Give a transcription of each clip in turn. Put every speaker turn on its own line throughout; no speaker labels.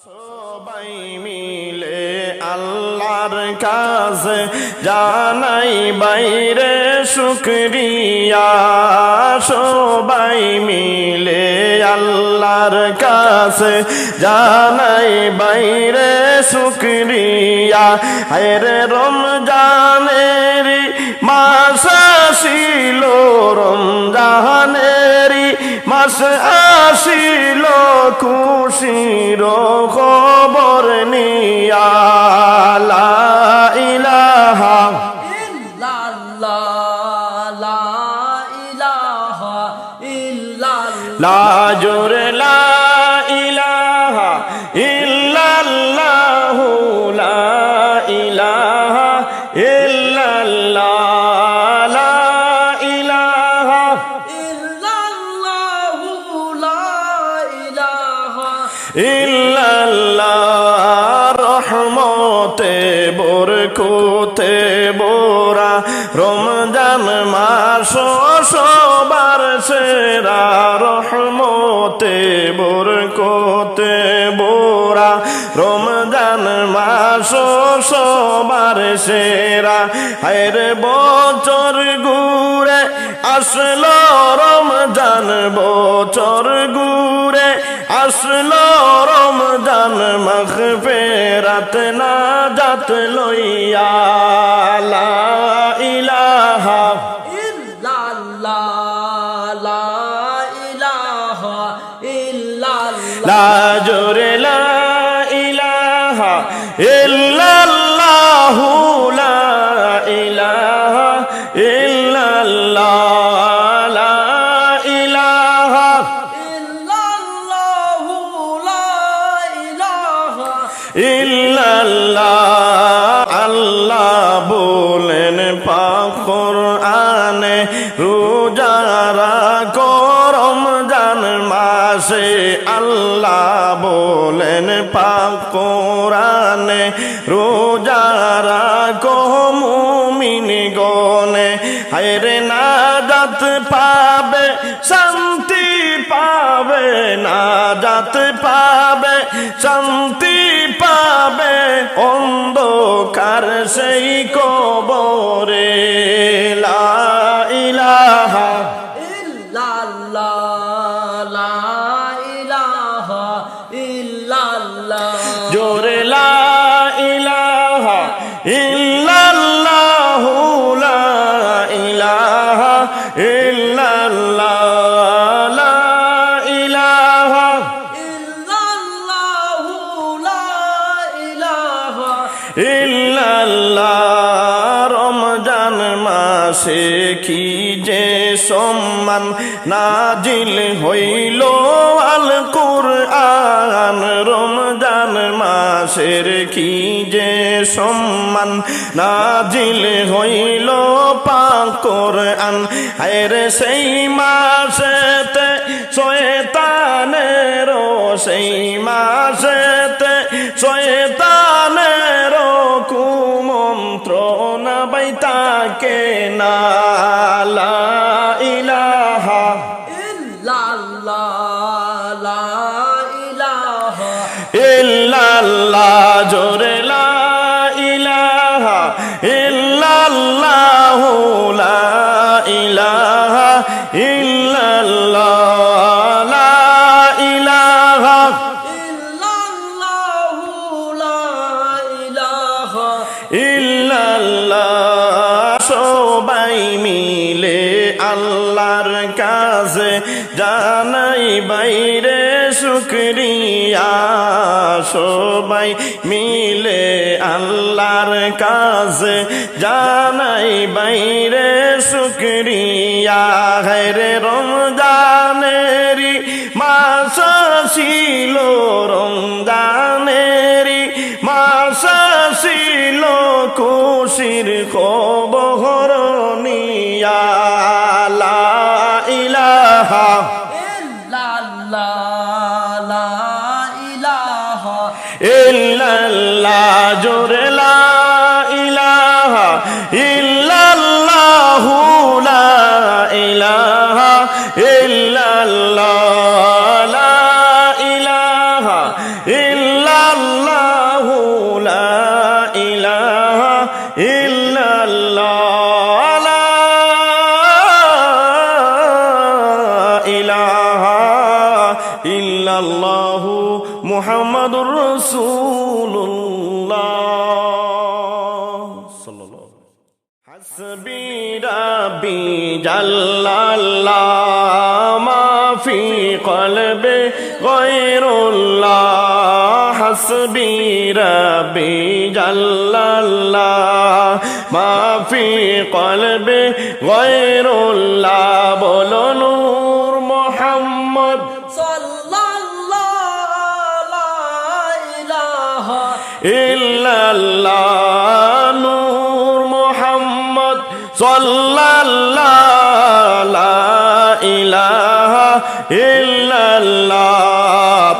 সবাই মিলে আল্লাহর কাছে জানাই বাইরে শুকরিয়া। সবাই মিলে আল্লাহর কাছে জানাই বাইরে শুকরিয়া। হায়রে রমজানের মাস আসিল, রমজানের মাস আসিল, খুশির খবর নিয়া। লা ইলাহা
ইল্লাল্লাহ, লা ইলাহা ইল্লাল্লাহ,
লা জোরে লা ইলাহা ইল্লাল্লাহু, লা ইলাহা ইল্লাল্লাহ, লা ইলাহা
ইল্লাল্লাহু, লা ইলাহা
ইল্লাল্লাহ। রহমতে বরকতে বোরা রমজান মাস সবার সেরা। রহমতে বরকতে বোরা রমজান মাস সবার সেরা। হায়রে বছর ঘুরে আসলো রমজান, বছর ঘুরে আসলো রমজান, মাগফিরাত নাজাত লইয়া। লা ইলাহা
ইল্লাল্লাহ, লা ইলাহা ইল্লাল্লাহ,
লা জোরে লা ইলাহা ইল্লাল্লাহু, লা ইলাহা ইল্লাল্লাহ, লা ইলাহা
ইল্লাল্লাহু, লা ইলাহা
ইল্লাল্লাহ। আল্লাহ বলেন পাক কোরআনে, রোজা রাখো রমজান মাসে। আল্লাহ বলেন পাক কোরআনে, রোজা রাখো মুমিন গনে। হায়রে নাজাত পাবে, শান্তি পাবে, নাজাত পাবে, শান্তি পাবে, অন্ধকার সেই কবরে। লা ইলাহা
ইল্লাল্লাহ, লা ইলাহা ইল্লাল্লাহ,
জোরে লা ইলাহা ইল্লাল্লাহু, লা ইলাহা ইল্লাল্লাহ, লা ইলাহা
ইল্লাল্লাহু, লা ইলাহা
ইল্লাল্লাহ। রমজান মাসে কি যে সম্মান নাজিল হইল আল কুরআন। রমজান মাসের কি যে সম্মান নাজিল হইল পাক কোরআন। হায়রে সেই মাসেতে শয়তানের, সেই মাসেতে শয়তানের কুমন্ত্রণা বাইতাকে না। লা ইলাহা
ইল্লাল্লাহ, লা ইলাহা
ইল্লাল্লাহ, জোরে লা ইলাহা ইল্লাল্লাহু, লা ইলাহা ইল্লাল্লাহ, লা ইলাহা
ইল্লাল্লাহু, লা ইলাহা
ইল্লাল্লাহ। সবাই মিলে আল্লাহর কাছে জানাই বাইরে শুকরিয়া। সবাই মিলে আল্লাহর কাছে জানাই বাইরে শুকরিয়া। হায়রে রমজানেরি মাস ছিল, রমজানেরি মাস ছিল, খুশির খবর নিয়া। লা ইলাহা
ইল্লাল্লাহ, লা ইলাহা
ইল্লাল্লাহ, জোরে লা ইলাহা ইল্লাল্লাহু, লা ইলাহা ইল্লাল্লাহ, লা ইলাহা ইল্লা মুহাম্মাদুর রাসূলুল্লাহ সাল্লাল্লাহু হাসবি রাব্বি জাল্লাল্লাহ মা ফি কলবি গায়রুল্লাহ হাসবি রাব্বি জাল্লাল্লাহ মা ফি কলবি গায়রুল্লাহ বলো নূর মুহাম্মদ ইল্লাল্লাহ নূর মুহাম্মদ সাল্লাল্লাহু লা ইলাহা ইল্লাল্লাহ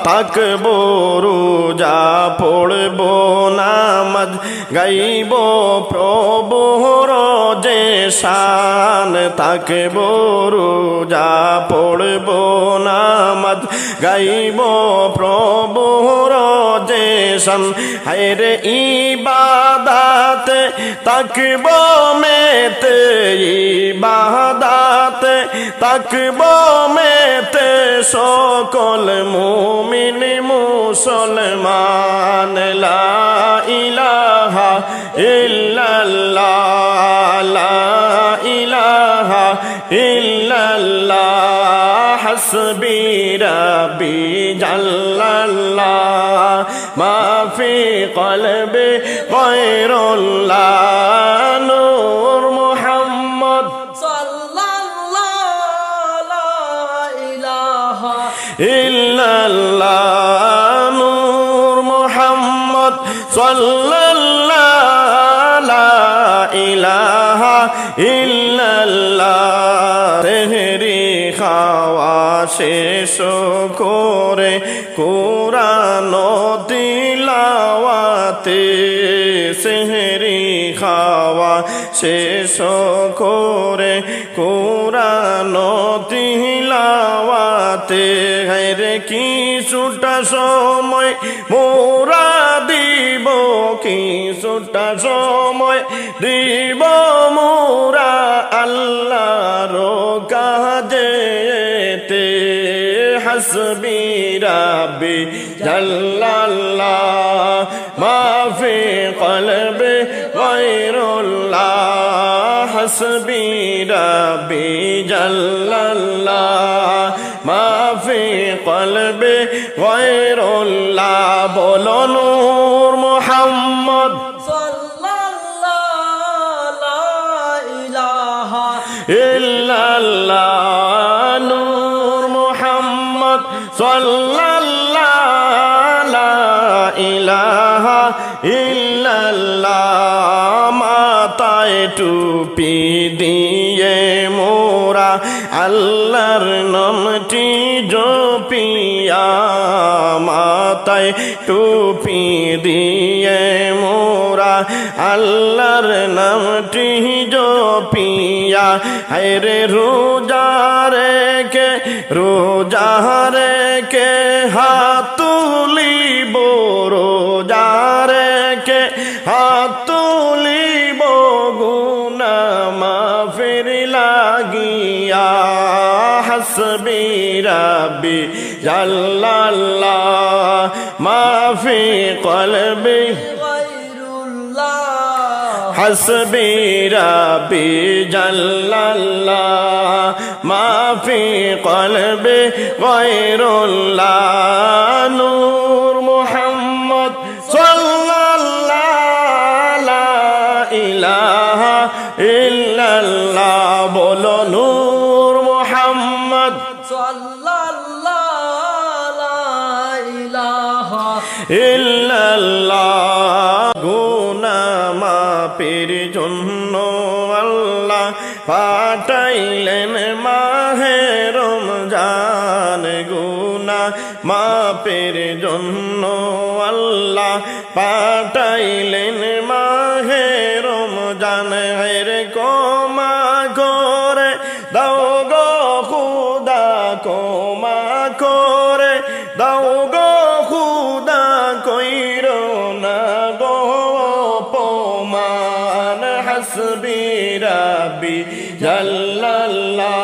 তাকবো রোজা পড়বো নামাজ গাইব প্রভুর যে শান তাকবো রোজা পড়বো নামাজ গাইব প্রভুর যে শান হায়রে ইবাদত তাকবো মেতে ইবাদত তাকবো মেতে সকল মুমিন মুসলমান লা ইলাহা ইল্লাল্লাহ লা ইলাহা ইল্লাল্লাহ হাসবি রাব্বি জাল্লাল্লাহ মা ফি কলবি গায়রুল্লাহ নূর মুহাম্মদ ইল্লাল্লাহ নূর মুহাম্মদ সাল্লাল্লাহু লা ইলাহা ইল্লাল্লাহ তেহরি খাওয়া শেষ করে কুরআন তিলাওয়াতে সেহরি খাওয়া শেষ করে কুরআন তিলাওয়াতে হায়রে কিছুটা সময় মোরা দিব কিছুটা সময় দিব মোরা আল্লাহর কাজেতে হাসবি রাব্বি জাল্লাল্লাহ মা ফি কলবি গায়রুল্লাহ হাসবি রাব্বি জাল্লাল্লাহ মা ফি কলবি গায়রুল্লাহ বলো নূর মুহাম্মদ ইল্লাল্লাহ নূর মুহাম্মদ সাল্লাল্লাহু লা ইলাহা ইল্লাল্লাহ মাথায় টুপি দিয়ে মোরা আল্লাহর নামটি জপিয়া মাথায় টুপি দিয়ে মোরা আল্লাহর নামটি জপিয়া হায়রে রোজা রেখে হাত তুলিব রোজা রেখে হাত তুলিব গুনাহ মাফির লাগিয়া হাসবি রাব্বি জাল্লাল্লাহ মা ফি কলবি হাসবি রাব্বি জাল্লাল্লাহ মা ফি কলবি গায়রুল্লাহ নূর মুহাম্মদ সাল্লাল্লাহু লা ইলাহা ইল্লাল্লাহ বলো নূর মুহাম্মদ
সাল্লাল্লাহু লা ইলাহা
ইল্লাল্লাহ গুনাহ মাফের জন্য আল্লাহ পাঠাইলেন মাহে রমজান গুনাহ মাফের জন্য আল্লাহ পাঠাইলেন মাহে রমজান হেরে ক্ষমা করে দাও গো খুদা ক্ষমা করে দাও গো খুদা কইরো না গো অপমান হাসবি রাব্বি জাল্লাল্লাহ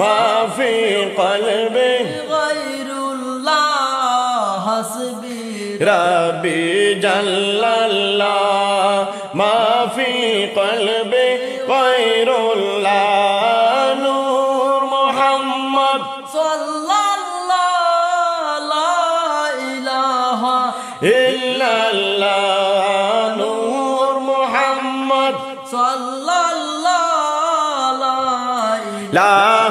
মা ফি কলবি
গায়রুল্লাহ হাসবি
রব্বি জাল্লাল্লাহ মা ফি কলবি গায়রুল্লাহ নূর মুহাম্মদ
সাল্লাল্লাহু লা ইলাহা
ইল্লাল্লাহ নূর মুহাম্মদ
সাল্লাল্লাহু লা
লা